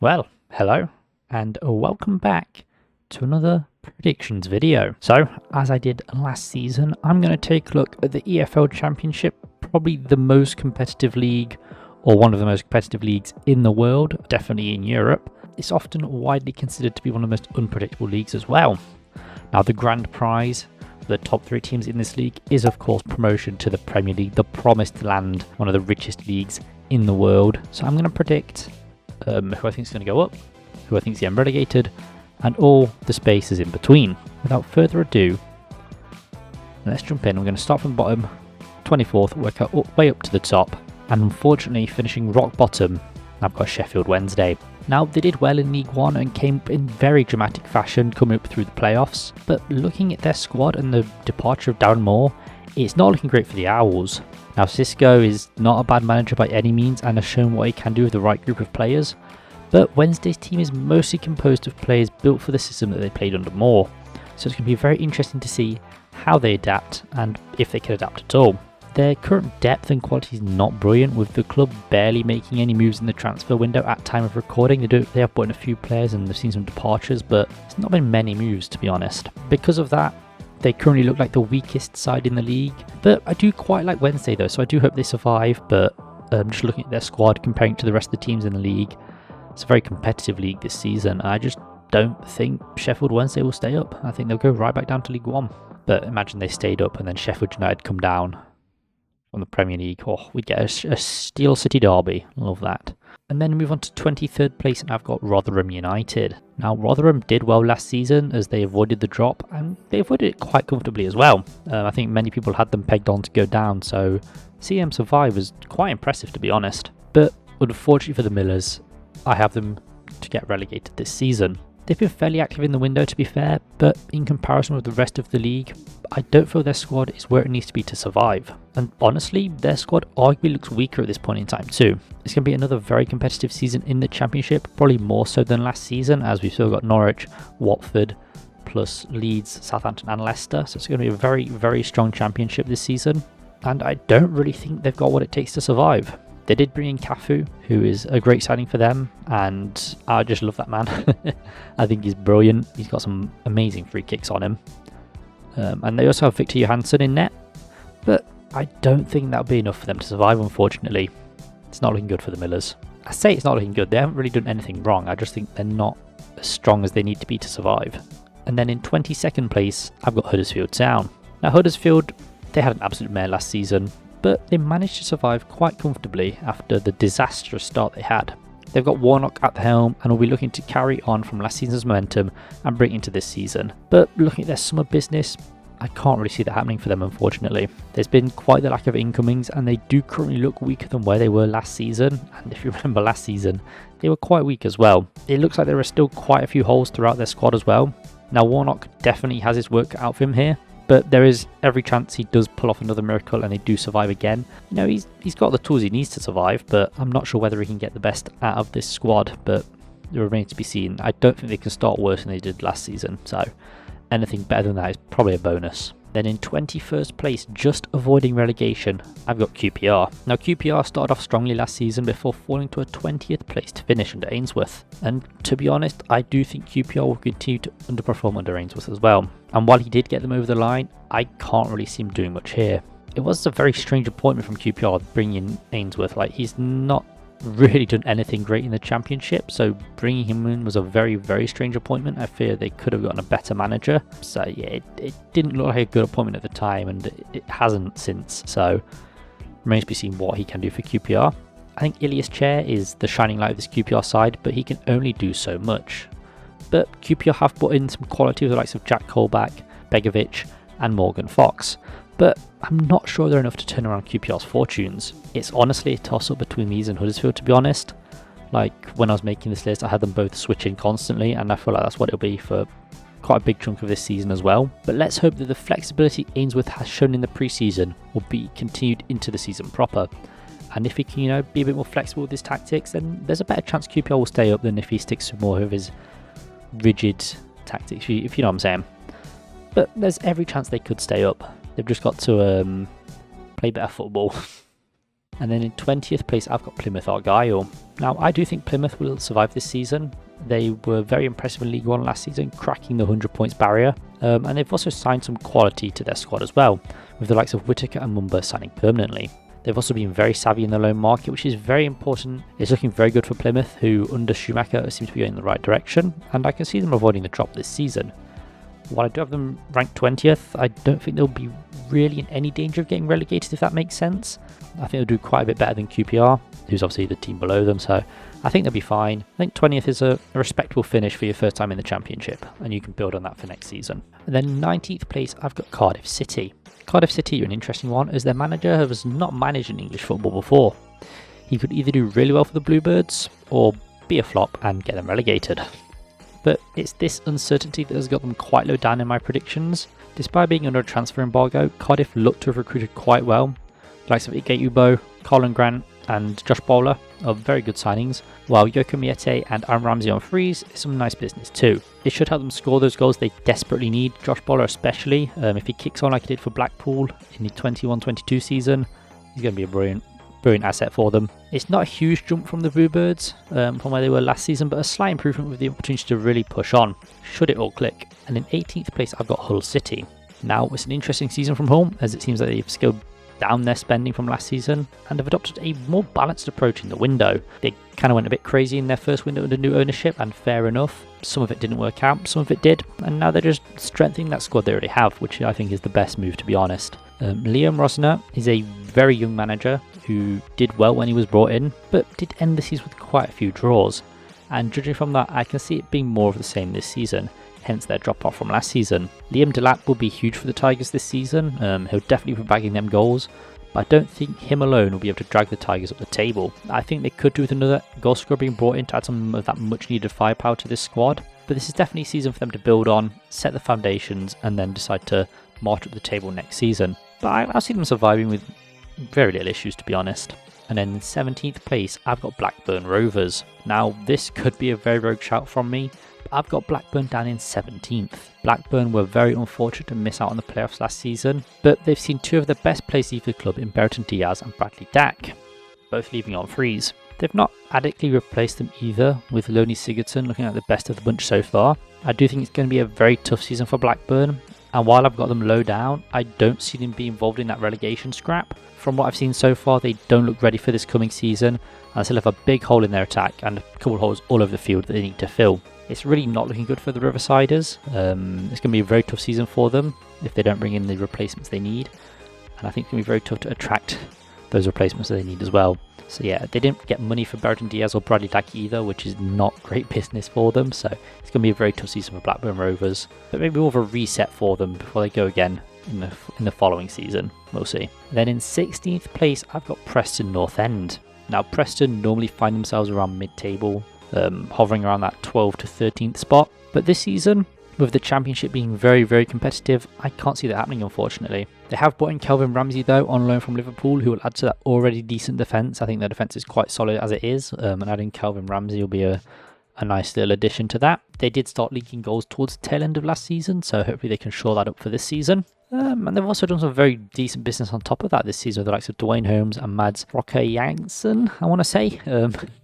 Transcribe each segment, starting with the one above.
Well, hello and welcome back to another predictions video. So, as I did last season, I'm going to take a look at the EFL Championship, probably the most competitive league or one of the most competitive leagues in the world, definitely in Europe. It's often widely considered to be one of the most unpredictable leagues as well. Now, the grand prize for the top three teams in this league is, of course, promotion to the Premier League, the promised land, one of the richest leagues in the world. So I'm going to predict who I think is going to go up, who I think is getting relegated, and all the spaces in between. Without further ado, let's jump in. We're going to start from the bottom, 24th, work our way up to the top, and unfortunately finishing rock bottom, I've got Sheffield Wednesday. Now, they did well in League One and came in very dramatic fashion coming up through the playoffs, but looking at their squad and the departure of Darren Moore, it's not looking great for the Owls. Now, Xisco is not a bad manager by any means and has shown what he can do with the right group of players, but Wednesday's team is mostly composed of players built for the system that they played under Moore, so it's going to be very interesting to see how they adapt and if they can adapt at all. Their current depth and quality is not brilliant, with the club barely making any moves in the transfer window at time of recording. They have brought in a few players and they've seen some departures, but it's not been many moves, to be honest. Because of that, they currently look like the weakest side in the league, but I do quite like Wednesday though, so I do hope they survive. But just looking at their squad, comparing it to the rest of the teams in the league, it's a very competitive league this season. I just don't think Sheffield Wednesday will stay up. I think they'll go right back down to League One. But imagine they stayed up and then Sheffield United come down from the Premier League. Oh, we'd get a Steel City derby. Love that. And then move on to 23rd place, and I've got Rotherham United. Now, Rotherham did well last season as they avoided the drop, and they avoided it quite comfortably as well. I think many people had them pegged on to go down, so seeing them survive was quite impressive, to be honest. But unfortunately for the Millers, I have them to get relegated this season. They've been fairly active in the window, to be fair, but in comparison with the rest of the league, I don't feel their squad is where it needs to be to survive. And honestly, their squad arguably looks weaker at this point in time too. It's going to be another very competitive season in the Championship, probably more so than last season, as we've still got Norwich, Watford, plus Leeds, Southampton and Leicester. So it's going to be a very, very strong Championship this season. And I don't really think they've got what it takes to survive. They did bring in Cafu, who is a great signing for them, and I just love that man. I think he's brilliant. He's got some amazing free kicks on him. And they also have Victor Johansson in net, but I don't think that'll be enough for them to survive, unfortunately. It's not looking good for the Millers. I say it's not looking good. They haven't really done anything wrong. I just think they're not as strong as they need to be to survive. And then in 22nd place, I've got Huddersfield Town. Now, Huddersfield, they had an absolute mare last season, but they managed to survive quite comfortably after the disastrous start they had. They've got Warnock at the helm and will be looking to carry on from last season's momentum and bring it into this season. But looking at their summer business, I can't really see that happening for them, unfortunately. There's been quite the lack of incomings and they do currently look weaker than where they were last season. And if you remember last season, they were quite weak as well. It looks like there are still quite a few holes throughout their squad as well. Now, Warnock definitely has his work cut out for him here, but there is every chance he does pull off another miracle and they do survive again. You know, he's got the tools he needs to survive, but I'm not sure whether he can get the best out of this squad, but it remains to be seen. I don't think they can start worse than they did last season, so anything better than that is probably a bonus. Then in 21st place, just avoiding relegation, I've got QPR. Now, QPR started off strongly last season before falling to a 20th place to finish under Ainsworth. And to be honest, I do think QPR will continue to underperform under Ainsworth as well. And while he did get them over the line, I can't really see him doing much here. It was a very strange appointment from QPR bringing in Ainsworth. Like, he's not really done anything great in the Championship, so bringing him in was a very, very strange appointment. I fear they could have gotten a better manager. So yeah, it didn't look like a good appointment at the time, and it hasn't since, so remains to be seen what he can do for QPR. I think Ilias Chair is the shining light of this QPR side, but he can only do so much. But QPR have put in some quality with the likes of Jack Colback, Begovic and Morgan Fox, but I'm not sure they're enough to turn around QPR's fortunes. It's honestly a toss-up between these and Huddersfield, to be honest. Like, when I was making this list, I had them both switching constantly, and I feel like that's what it'll be for quite a big chunk of this season as well. But let's hope that the flexibility Ainsworth has shown in the pre-season will be continued into the season proper. And if he can, be a bit more flexible with his tactics, then there's a better chance QPR will stay up than if he sticks to more of his rigid tactics, if you know what I'm saying. But there's every chance they could stay up. They've just got to play better football. And then in 20th place, I've got Plymouth Argyle. Now, I do think Plymouth will survive this season. They were very impressive in League One last season, cracking the 100 points barrier. And they've also signed some quality to their squad as well, with the likes of Whittaker and Mumba signing permanently. They've also been very savvy in the loan market, which is very important. It's looking very good for Plymouth, who under Schumacher seem to be going in the right direction, and I can see them avoiding the drop this season. While I do have them ranked 20th, I don't think they'll be really in any danger of getting relegated, if that makes sense. I think they'll do quite a bit better than QPR, who's obviously the team below them, so I think they'll be fine. I think 20th is a respectable finish for your first time in the Championship, and you can build on that for next season. And then 19th place, I've got Cardiff City. Cardiff City are an interesting one, as their manager has not managed in English football before. He could either do really well for the Bluebirds, or be a flop and get them relegated. But it's this uncertainty that has got them quite low down in my predictions. Despite being under a transfer embargo, Cardiff look to have recruited quite well. The likes of Ike Ubo, Colin Grant and Josh Bowler are very good signings, while Yoko Miete and Aaron Ramsey on frees is some nice business too. It should help them score those goals they desperately need, Josh Bowler especially. If he kicks on like he did for Blackpool in the 21-22 season, he's going to be a brilliant asset for them. It's not a huge jump from the Bluebirds from where they were last season, but a slight improvement with the opportunity to really push on, should it all click. And in 18th place, I've got Hull City. Now, it's an interesting season from home, as it seems like they've scaled down their spending from last season and have adopted a more balanced approach in the window. They kind of went a bit crazy in their first window under new ownership, and fair enough. Some of it didn't work out, some of it did, and now they're just strengthening that squad they already have, which I think is the best move, to be honest. Liam Rosner is a very young manager who did well when he was brought in, but did end the season with quite a few draws. And judging from that, I can see it being more of the same this season, hence their drop off from last season. Liam Delap will be huge for the Tigers this season. He'll definitely be bagging them goals, but I don't think him alone will be able to drag the Tigers up the table. I think they could do with another goal scorer being brought in to add some of that much needed firepower to this squad, but this is definitely a season for them to build on, set the foundations, and then decide to march up the table next season. But I'll see them surviving with very little issues, to be honest. And then in 17th place, I've got Blackburn Rovers. Now, this could be a very rogue shout from me, but I've got Blackburn down in 17th. Blackburn were very unfortunate to miss out on the playoffs last season, but they've seen two of the best players leave the club in Brereton Diaz and Bradley Dack, both leaving on frees. They've not adequately replaced them either, with Loney Sigurdsson looking like the best of the bunch so far. I do think it's going to be a very tough season for Blackburn, and while I've got them low down, I don't see them being involved in that relegation scrap. From what I've seen so far, they don't look ready for this coming season, and they still have a big hole in their attack and a couple of holes all over the field that they need to fill. It's really not looking good for the Riversiders. It's going to be a very tough season for them if they don't bring in the replacements they need, and I think it's going to be very tough to attract those replacements that they need as well. So yeah, they didn't get money for Brereton Diaz or Bradley Dack either, which is not great business for them, so it's going to be a very tough season for Blackburn Rovers, but maybe more of a reset for them before they go again in the following season. We'll see. Then in 16th place, I've got Preston North End. Now, Preston normally find themselves around mid-table, hovering around that 12th to 13th spot, but this season, with the Championship being very, very competitive, I can't see that happening, unfortunately. They have brought in Kelvin Ramsey, though, on loan from Liverpool, who will add to that already decent defence. I think their defence is quite solid as it is, and adding Kelvin Ramsey will be a nice little addition to that. They did start leaking goals towards the tail end of last season, so hopefully they can shore that up for this season. And they've also done some very decent business on top of that this season, with the likes of Dwayne Holmes and Mads Rocker Janssen, I want to say,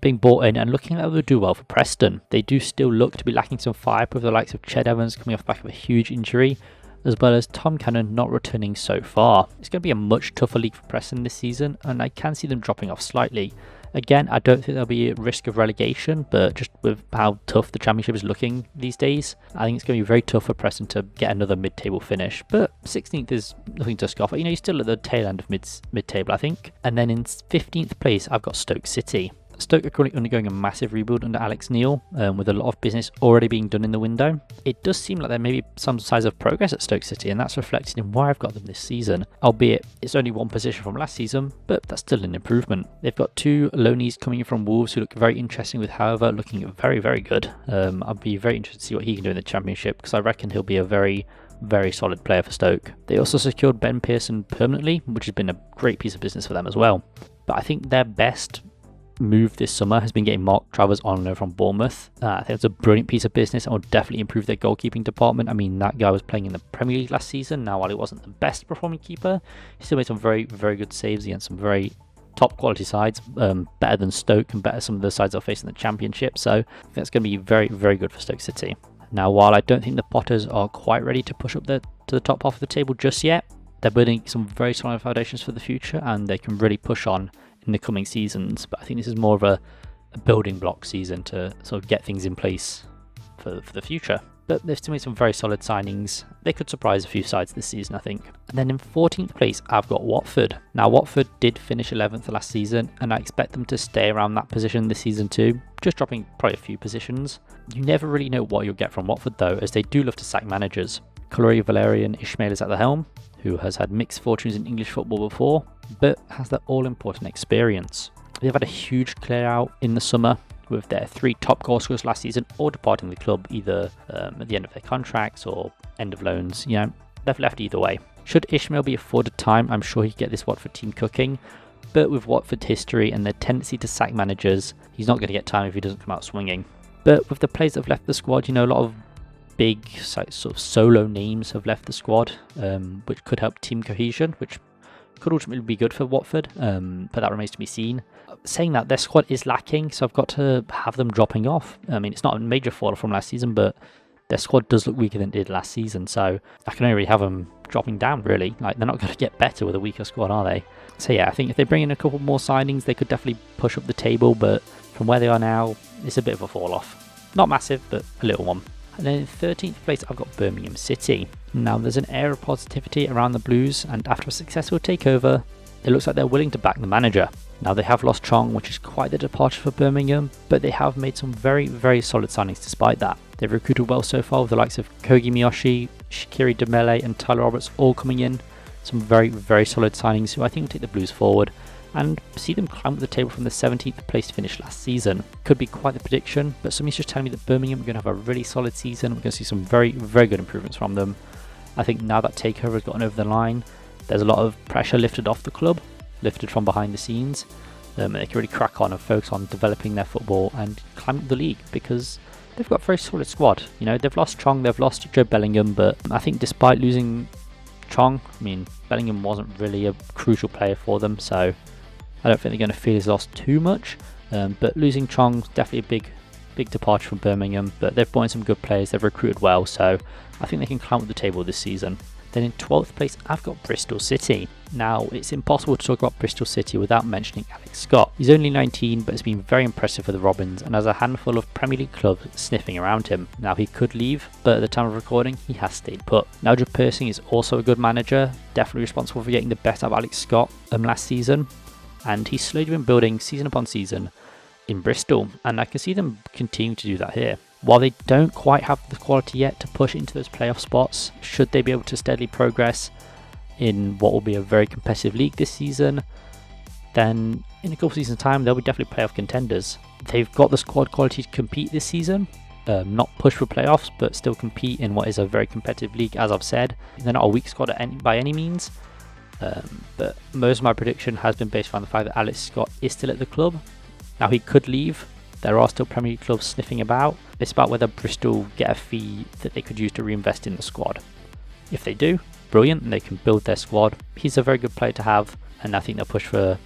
being brought in and looking like they'll do well for Preston. They do still look to be lacking some fire, with the likes of Ched Evans coming off the back of a huge injury, as well as Tom Cannon not returning so far. It's going to be a much tougher league for Preston this season, and I can see them dropping off slightly. Again, I don't think there'll be a risk of relegation, but just with how tough the Championship is looking these days, I think it's going to be very tough for Preston to get another mid-table finish. But 16th is nothing to scoff at. You're still at the tail end of mid-table, I think. And then in 15th place, I've got Stoke City. Stoke are currently undergoing a massive rebuild under Alex Neil, with a lot of business already being done in the window. It does seem like there may be some signs of progress at Stoke City, and that's reflected in where I've got them this season, albeit it's only one position from last season, but that's still an improvement. They've got two loanees coming in from Wolves who look very interesting, with however looking very, very good. I'll be very interested to see what he can do in the Championship, because I reckon he'll be a very, very solid player for Stoke. They also secured Ben Pearson permanently, which has been a great piece of business for them as well. But I think their best move this summer has been getting Mark Travers on loan from Bournemouth. I think it's a brilliant piece of business and will definitely improve their goalkeeping department. I mean, that guy was playing in the Premier League last season. Now, while he wasn't the best performing keeper, he still made some very, very good saves against some very top quality sides, better than Stoke and better than some of the sides they're facing in the Championship. So I think that's going to be very, very good for Stoke City. Now, while I don't think the Potters are quite ready to push up to the top half of the table just yet, they're building some very solid foundations for the future, and they can really push on in the coming seasons. But I think this is more of a building block season to sort of get things in place for the future. But they've still made some very solid signings. They could surprise a few sides this season, I think. And then in 14th place, I've got Watford. Now, Watford did finish 11th last season, and I expect them to stay around that position this season too, just dropping probably a few positions. You never really know what you'll get from Watford though, as they do love to sack managers. Kalori Valerian Ismail is at the helm, who has had mixed fortunes in English football before, but has that all-important experience. They've had a huge clear out in the summer, with their 3 top goal scorers last season all departing the club either at the end of their contracts or end of loans. You know, they've left either way. Should Ishmael be afforded time, I'm sure he'd get this Watford team cooking, but with Watford's history and their tendency to sack managers, he's not going to get time if he doesn't come out swinging. But with the players that have left the squad, you know, a lot of big sort of solo names have left the squad, which could help team cohesion, which could ultimately be good for Watford, but that remains to be seen. Saying that, their squad is lacking, so I've got to have them dropping off. I mean, it's not a major fall from last season, but their squad does look weaker than it did last season, so I can only really have them dropping down, really. Like, they're not going to get better with a weaker squad, are they? So yeah, I think if they bring in a couple more signings, they could definitely push up the table, but from where they are now, it's a bit of a fall off. Not massive, but a little one. And then in 13th place, I've got Birmingham City. Now, there's an air of positivity around the Blues, and after a successful takeover, it looks like they're willing to back the manager. Now, they have lost Chong, which is quite the departure for Birmingham, but they have made some very, very solid signings despite that. They've recruited well so far with the likes of Kogi Miyoshi, Shaqiri Demele and Tyler Roberts all coming in. Some very, very solid signings who I think will take the Blues forward and see them climb up the table from the 17th place finish last season. Could be quite the prediction, but somebody's just telling me that Birmingham are going to have a really solid season. We're going to see some very, very good improvements from them. I think now that takeover has gotten over the line, there's a lot of pressure lifted off the club, lifted from behind the scenes. They can really crack on and focus on developing their football and climb up the league, because they've got a very solid squad. You know, they've lost Chong, they've lost Joe Bellingham, but I think despite losing Chong, I mean, Bellingham wasn't really a crucial player for them, so I don't think they're going to feel his loss too much. But losing Chong's definitely a big departure from Birmingham, but they've brought in some good players, they've recruited well, so I think they can climb up the table this season. Then in 12th place, I've got Bristol City. Now, it's impossible to talk about Bristol City without mentioning Alex Scott. He's only 19, but it's been very impressive for the Robins and has a handful of Premier League clubs sniffing around him. Now, he could leave, but at the time of recording, he has stayed put. Nigel Pearson is also a good manager, definitely responsible for getting the best out of Alex Scott last season, and he's slowly been building season upon season in Bristol, and I can see them continuing to do that here. While they don't quite have the quality yet to push into those playoff spots, should they be able to steadily progress in what will be a very competitive league this season, then in a couple of seasons' time, they'll be definitely playoff contenders. They've got the squad quality to compete this season, not push for playoffs, but still compete in what is a very competitive league, as I've said. They're not a weak squad by any means, but most of my prediction has been based around the fact that Alex Scott is still at the club. Now, he could leave. There are still Premier League clubs sniffing about. It's about whether Bristol get a fee that they could use to reinvest in the squad. If they do, brilliant, and they can build their squad. He's a very good player to have, and I think they'll push for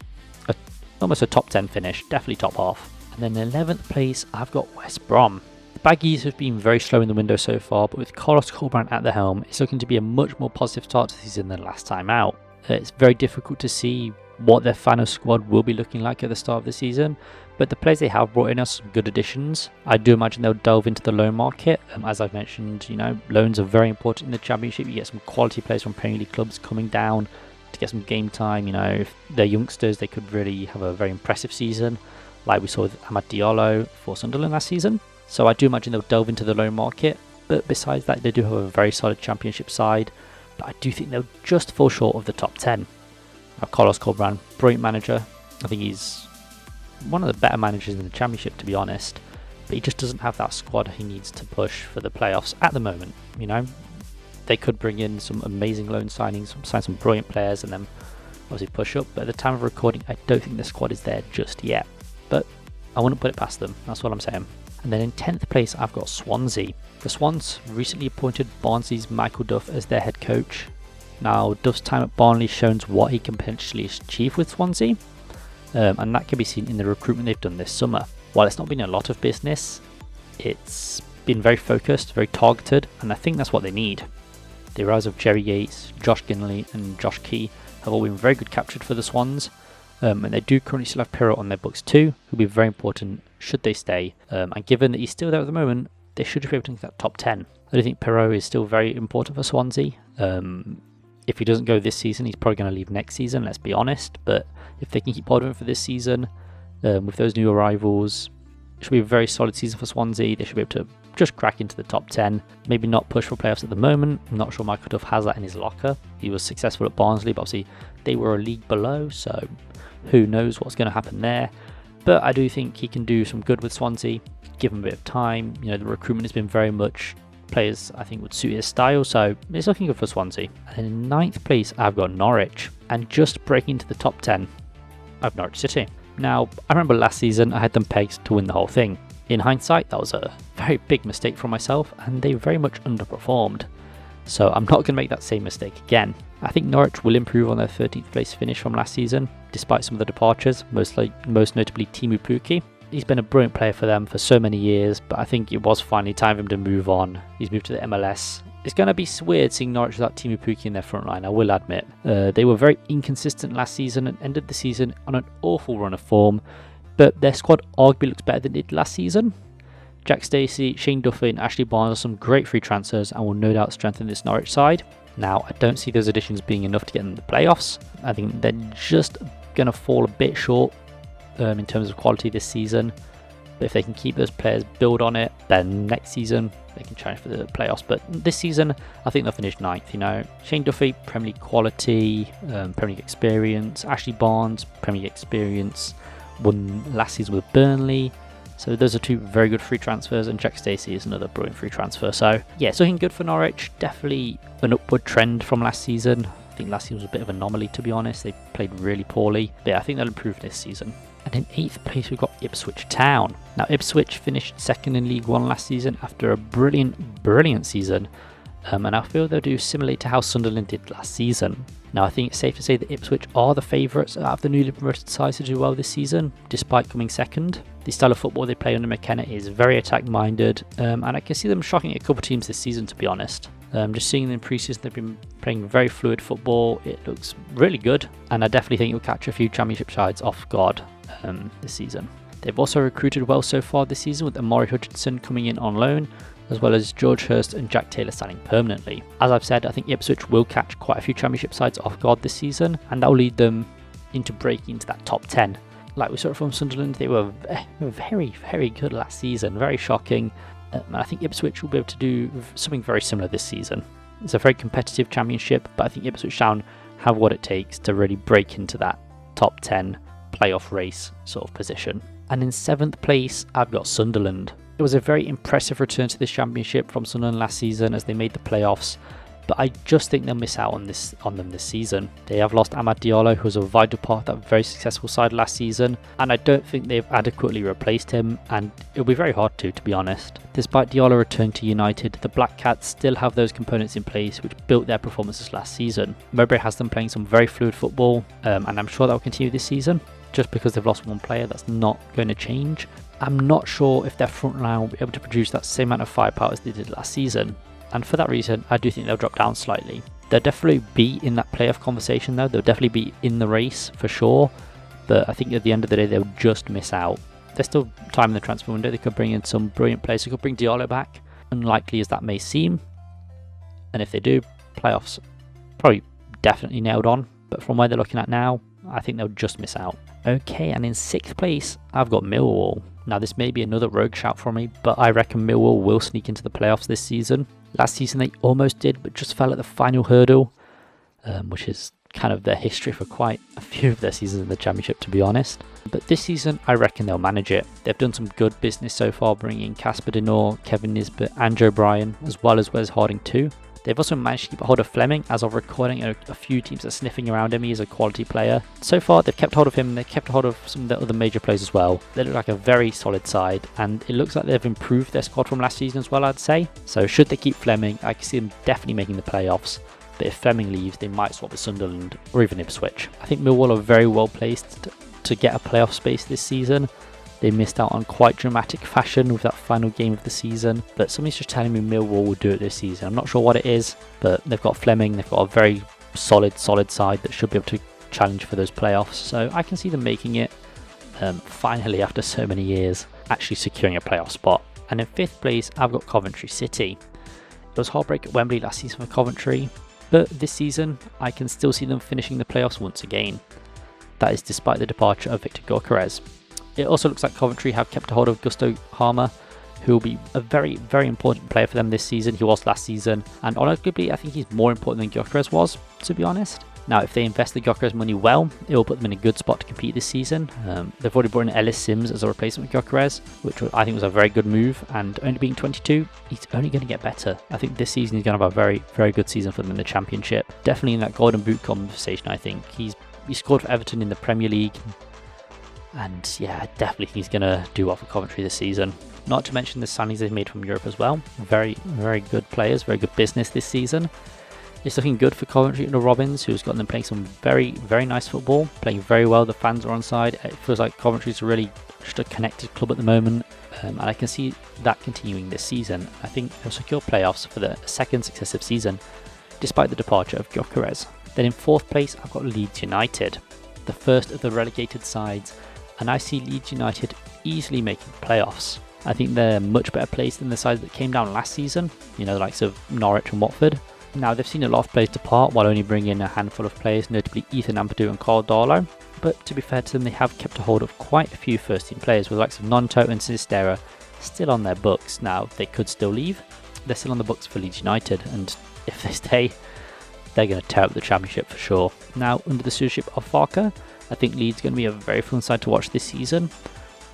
almost a top 10 finish, definitely top half. And then in 11th place, I've got West Brom. The Baggies have been very slow in the window so far, but with Carlos Colbrand at the helm, it's looking to be a much more positive start to the season than last time out. It's very difficult to see what their final squad will be looking like at the start of the season, but the players they have brought in are some good additions. I do imagine they'll delve into the loan market. As I've mentioned, you know, loans are very important in the Championship. You get some quality players from Premier League clubs coming down to get some game time. You know, if they're youngsters, they could really have a very impressive season, like we saw with Amad Diallo for Sunderland last season. So I do imagine they'll delve into the loan market, but besides that, they do have a very solid Championship side, but I do think they'll just fall short of the top 10. Now, Carlos Colbrand, brilliant manager. I think he's one of the better managers in the Championship, to be honest, but he just doesn't have that squad he needs to push for the playoffs at the moment. You know, they could bring in some amazing loan signings, sign some brilliant players, and then obviously push up, but at the time of recording, I don't think the squad is there just yet, but I wouldn't put it past them. That's what I'm saying. And then in 10th place, I've got Swansea. The Swans recently appointed Barnsley's Michael Duff as their head coach. Now, Duff's time at Barnsley shows what he can potentially achieve with Swansea. and that can be seen in the recruitment they've done this summer. While it's not been a lot of business, it's been very focused, very targeted, and I think that's what they need. The rise of Jerry Yates, Josh Ginley and Josh Key have all been very good captured for the Swans, and they do currently still have Pirro on their books too, who'll be very important should they stay, and given that he's still there at the moment, they should be able to get that top 10. I do think Pirro is still very important for Swansea. If he doesn't go this season, he's probably going to leave next season, let's be honest, but if they can keep hold of him for this season, with those new arrivals, it should be a very solid season for Swansea. They should be able to just crack into the top 10, maybe not push for playoffs at the moment. I'm not sure Michael Duff has that in his locker. He was successful at Barnsley, but obviously they were a league below, so who knows what's going to happen there. But I do think he can do some good with Swansea, give him a bit of time. You know, the recruitment has been very much players I think would suit his style, so it's looking good for Swansea. And in 9th place, I've got Norwich, and just breaking into the top 10, I've Norwich City. Now, I remember last season I had them pegged to win the whole thing. In hindsight, that was a very big mistake from myself, and they very much underperformed. So I'm not going to make that same mistake again. I think Norwich will improve on their 13th place finish from last season, despite some of the departures, most notably Timu Pukki. He's been a brilliant player for them for so many years, but I think it was finally time for him to move on. He's moved to the MLS. It's going to be weird seeing Norwich without Timu Pukki in their front line, I will admit. They were very inconsistent last season and ended the season on an awful run of form, but their squad arguably looks better than it did last season. Jack Stacey, Shane Duffy and Ashley Barnes are some great free transfers and will no doubt strengthen this Norwich side. Now, I don't see those additions being enough to get in the playoffs. I think they're just going to fall a bit short in terms of quality this season. But if they can keep those players, build on it, then next season they can challenge for the playoffs. But this season, I think they'll finish 9th. You know, Shane Duffy, Premier League quality, Premier League experience. Ashley Barnes, Premier League experience, won last season with Burnley. So those are two very good free transfers, and Jack Stacey is another brilliant free transfer. So yeah, it's looking good for Norwich. Definitely an upward trend from last season. I think last season was a bit of an anomaly, to be honest. They played really poorly. But yeah, I think they'll improve this season. And in 8th place, we've got Ipswich Town. Now, Ipswich finished 2nd in League One last season after a brilliant season. And I feel they'll do similarly to how Sunderland did last season. Now, I think it's safe to say that Ipswich are the favourites out of the newly promoted sides to do well this season, despite coming 2nd. The style of football they play under McKenna is very attack-minded, and I can see them shocking a couple of teams this season, to be honest. Just seeing them in pre-season, they've been playing very fluid football. It looks really good, and I definitely think it will catch a few championship sides off guard this season. They've also recruited well so far this season, with Amari Hutchinson coming in on loan, as well as George Hurst and Jack Taylor signing permanently. As I've said, I think Ipswich will catch quite a few championship sides off guard this season, and that will lead them into breaking into that top 10. Like we saw it from Sunderland, they were very, very good last season, very shocking. And I think Ipswich will be able to do something very similar this season. It's a very competitive championship, but I think Ipswich Town have what it takes to really break into that top 10 playoff race sort of position. And in 7th place, I've got Sunderland. It was a very impressive return to this championship from Sunderland last season as they made the playoffs, but I just think they'll miss out on them this season. They have lost Amad Diallo, who was a vital part of that very successful side last season, and I don't think they've adequately replaced him, and it'll be very hard to be honest. Despite Diallo returning to United, the Black Cats still have those components in place which built their performances last season. Mowbray has them playing some very fluid football, and I'm sure that will continue this season. Just because they've lost one player, that's not going to change. I'm not sure if their front line will be able to produce that same amount of firepower as they did last season, and for that reason I do think they'll drop down slightly. They'll definitely be in that playoff conversation though, they'll definitely be in the race for sure, but I think at the end of the day they'll just miss out. There's still time in the transfer window, they could bring in some brilliant players, they could bring Diallo back, unlikely as that may seem, and if they do, playoffs probably definitely nailed on, but from where they're looking at now, I think they'll just miss out. Okay, and in 6th place, I've got Millwall. Now this may be another rogue shout from me, but I reckon Millwall will sneak into the playoffs this season. Last season they almost did, but just fell at the final hurdle, which is kind of their history for quite a few of their seasons in the Championship, to be honest. But this season, I reckon they'll manage it. They've done some good business so far, bringing in Casper Denor, Kevin Nisbet and Joe Bryan, as well as Wes Harding too. They've also managed to keep a hold of Fleming. As of recording, a few teams are sniffing around him. He is a quality player. So far, they've kept hold of him. They've kept hold of some of the other major players as well. They look like a very solid side, and it looks like they've improved their squad from last season as well, I'd say. So should they keep Fleming, I can see them definitely making the playoffs. But if Fleming leaves, they might swap with Sunderland or even Ipswich. I think Millwall are very well placed to get a playoff space this season. They missed out on quite dramatic fashion with that final game of the season, but something's just telling me Millwall will do it this season. I'm not sure what it is, but they've got Fleming, they've got a very solid side that should be able to challenge for those playoffs, so I can see them making it, finally after so many years, actually securing a playoff spot. And in 5th place, I've got Coventry City. It was heartbreak at Wembley last season for Coventry, but this season I can still see them finishing the playoffs once again. That is despite the departure of Victor Gyökeres. It also looks like Coventry have kept a hold of Gusto Harmer, who will be a very, very important player for them this season. He was last season, and arguably I think he's more important than Gyökeres was, to be honest. Now, if they invest the Gyökeres money well, it will put them in a good spot to compete this season. They've already brought in Ellis Sims as a replacement with Gyökeres, which I think was a very good move, and only being 22, he's only going to get better. I think this season he's going to have a very, very good season for them in the Championship. Definitely in that Golden Boot conversation, I think. He scored for Everton in the Premier League, and yeah, I definitely think he's going to do well for Coventry this season. Not to mention the signings they've made from Europe as well. Very, very good players, very good business this season. It's looking good for Coventry under Robbins, who's gotten them playing some very, very nice football, playing very well. The fans are on side. It feels like Coventry's really just a connected club at the moment, and I can see that continuing this season. I think they'll secure playoffs for the 2nd successive season, despite the departure of Gyökeres. Then in 4th place, I've got Leeds United, the first of the relegated sides, and I see Leeds United easily making the playoffs. I think they're much better placed than the sides that came down last season, you know, the likes of Norwich and Watford. Now, they've seen a lot of players depart while only bringing in a handful of players, notably Ethan Ampadu and Carl Darlow. But to be fair to them, they have kept a hold of quite a few first-team players, with the likes of Nonto and Sinistera still on their books. Now, they could still leave. They're still on the books for Leeds United, and if they stay, they're going to tear up the Championship for sure. Now, under the stewardship of Farke, I think Leeds are going to be a very fun side to watch this season.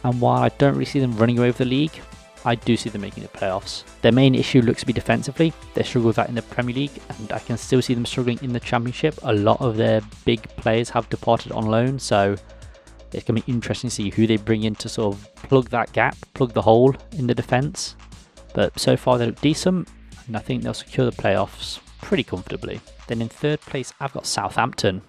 And while I don't really see them running away with the league, I do see them making the playoffs. Their main issue looks to be defensively. They struggle with that in the Premier League, and I can still see them struggling in the Championship. A lot of their big players have departed on loan, so it's going to be interesting to see who they bring in to sort of plug that gap, plug the hole in the defence. But so far they look decent, and I think they'll secure the playoffs pretty comfortably. Then in 3rd place, I've got Southampton,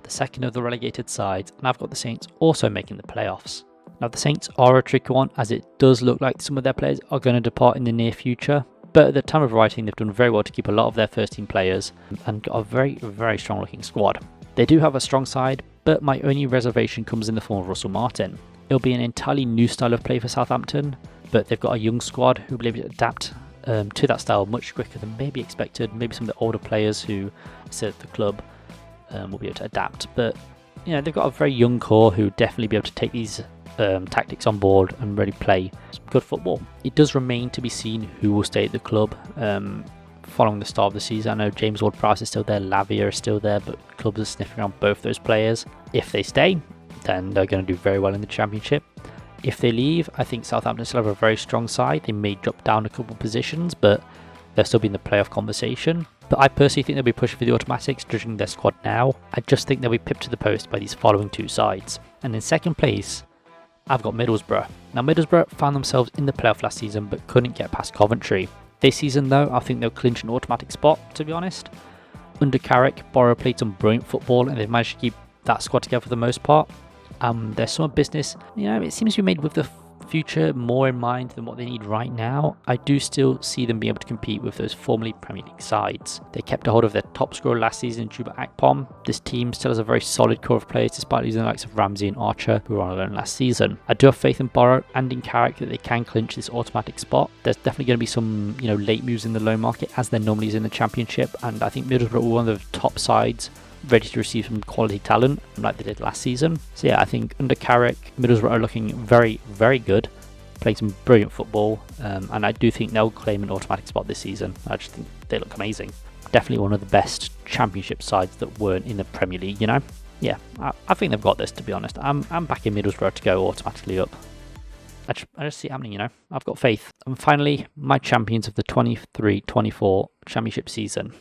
the 2nd of the relegated sides, and I've got the Saints also making the playoffs. Now, the Saints are a tricky one, as it does look like some of their players are going to depart in the near future, but at the time of writing they've done very well to keep a lot of their first team players and got a very, very strong looking squad. They do have a strong side, but my only reservation comes in the form of Russell Martin. It'll be an entirely new style of play for Southampton, but they've got a young squad who will be able to adapt to that style much quicker than maybe expected. Maybe some of the older players who sit at the club will be able to adapt, but you know, they've got a very young core who definitely be able to take these tactics on board and really play some good football. It does remain to be seen who will stay at the club following the start of the season. I know James Ward-Prowse is still there, Lavia is still there, but clubs are sniffing on both those players. If they stay, then they're going to do very well in the Championship. If they leave, I think Southampton still have a very strong side. They may drop down a couple of positions, but they'll still be in the playoff conversation. But I personally think they'll be pushing for the automatics, judging their squad now. I just think they'll be pipped to the post by these following two sides. And in 2nd place, I've got Middlesbrough. Now, Middlesbrough found themselves in the playoff last season but couldn't get past Coventry. This season though, I think they'll clinch an automatic spot, to be honest. Under Carrick, Borough played some brilliant football and they've managed to keep that squad together for the most part. Their summer business, you know, it seems to be made with the future more in mind than what they need right now. I do still see them being able to compete with those formerly Premier League sides. They kept a hold of their top scorer last season, Chuba Akpom. This team still has a very solid core of players despite losing the likes of Ramsey and Archer, who were on loan last season. I do have faith in Borough and in Carrick that they can clinch this automatic spot. There's definitely going to be some, you know, late moves in the loan market, as there normally is in the Championship, and I think Middlesbrough were one of the top sides ready to receive some quality talent like they did last season. So yeah, I think under Carrick, Middlesbrough are looking very, very good, playing some brilliant football, and I do think they'll claim an automatic spot this season. I just think they look amazing. Definitely one of the best Championship sides that weren't in the Premier League, you know? Yeah, I think they've got this, to be honest. I'm backing Middlesbrough to go automatically up. I just see it happening, you know? I've got faith. And finally, my champions of the 23-24 Championship season,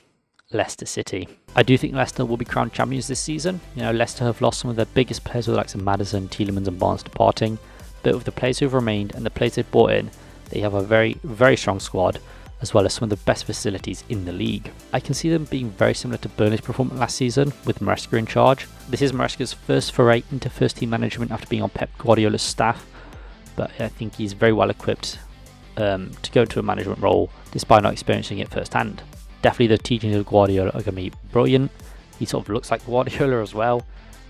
Leicester City. I do think Leicester will be crowned champions this season. You know, Leicester have lost some of their biggest players with the likes of Maddison, Tielemans and Barnes departing, but with the players who've remained and the players they've brought in, they have a very, very strong squad, as well as some of the best facilities in the league. I can see them being very similar to Burnley's performance last season, with Maresca in charge. This is Maresca's first foray into first team management after being on Pep Guardiola's staff, but I think he's very well equipped to go into a management role despite not experiencing it firsthand. Definitely the teachings of Guardiola are going to be brilliant. He sort of looks like Guardiola as well.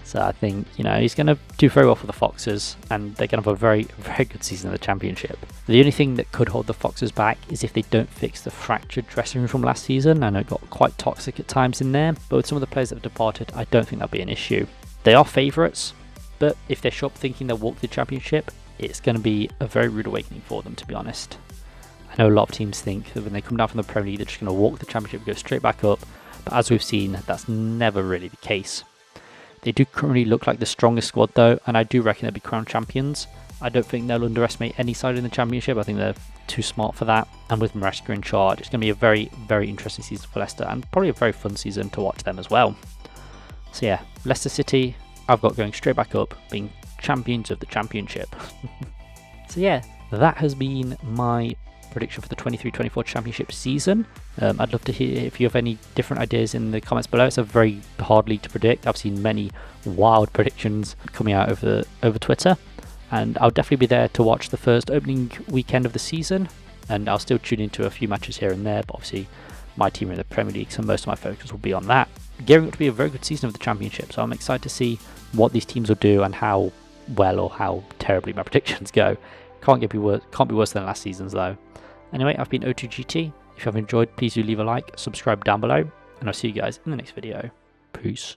So I think, he's going to do very well for the Foxes, and they're going to have a very, very good season in the Championship. The only thing that could hold the Foxes back is if they don't fix the fractured dressing room from last season. I know it got quite toxic at times in there, but with some of the players that have departed, I don't think that'll be an issue. They are favourites, but if they show up thinking they'll walk the Championship, it's going to be a very rude awakening for them, to be honest. I know a lot of teams think that when they come down from the Premier League, they're just going to walk the Championship and go straight back up, but as we've seen, that's never really the case. They do currently look like the strongest squad though, and I do reckon they'll be crowned champions. I don't think they'll underestimate any side in the Championship. I think they're too smart for that. And with Maresca in charge, it's going to be a very, very interesting season for Leicester, and probably a very fun season to watch them as well. So yeah, Leicester City, I've got going straight back up, being champions of the Championship. So yeah, that has been my prediction for the 23-24 Championship season. I'd love to hear if you have any different ideas in the comments below. It's a very hard league to predict. I've seen many wild predictions coming out over Twitter, and I'll definitely be there to watch the first opening weekend of the season, and I'll still tune into a few matches here and there, but obviously my team are in the Premier League, so most of my focus will be on that. Gearing up to be a very good season of the Championship, so I'm excited to see what these teams will do and how well or how terribly my predictions go. Can't be worse than last season's though. Anyway, I've been O2GT. If you have enjoyed, please do leave a like, subscribe down below, and I'll see you guys in the next video. Peace.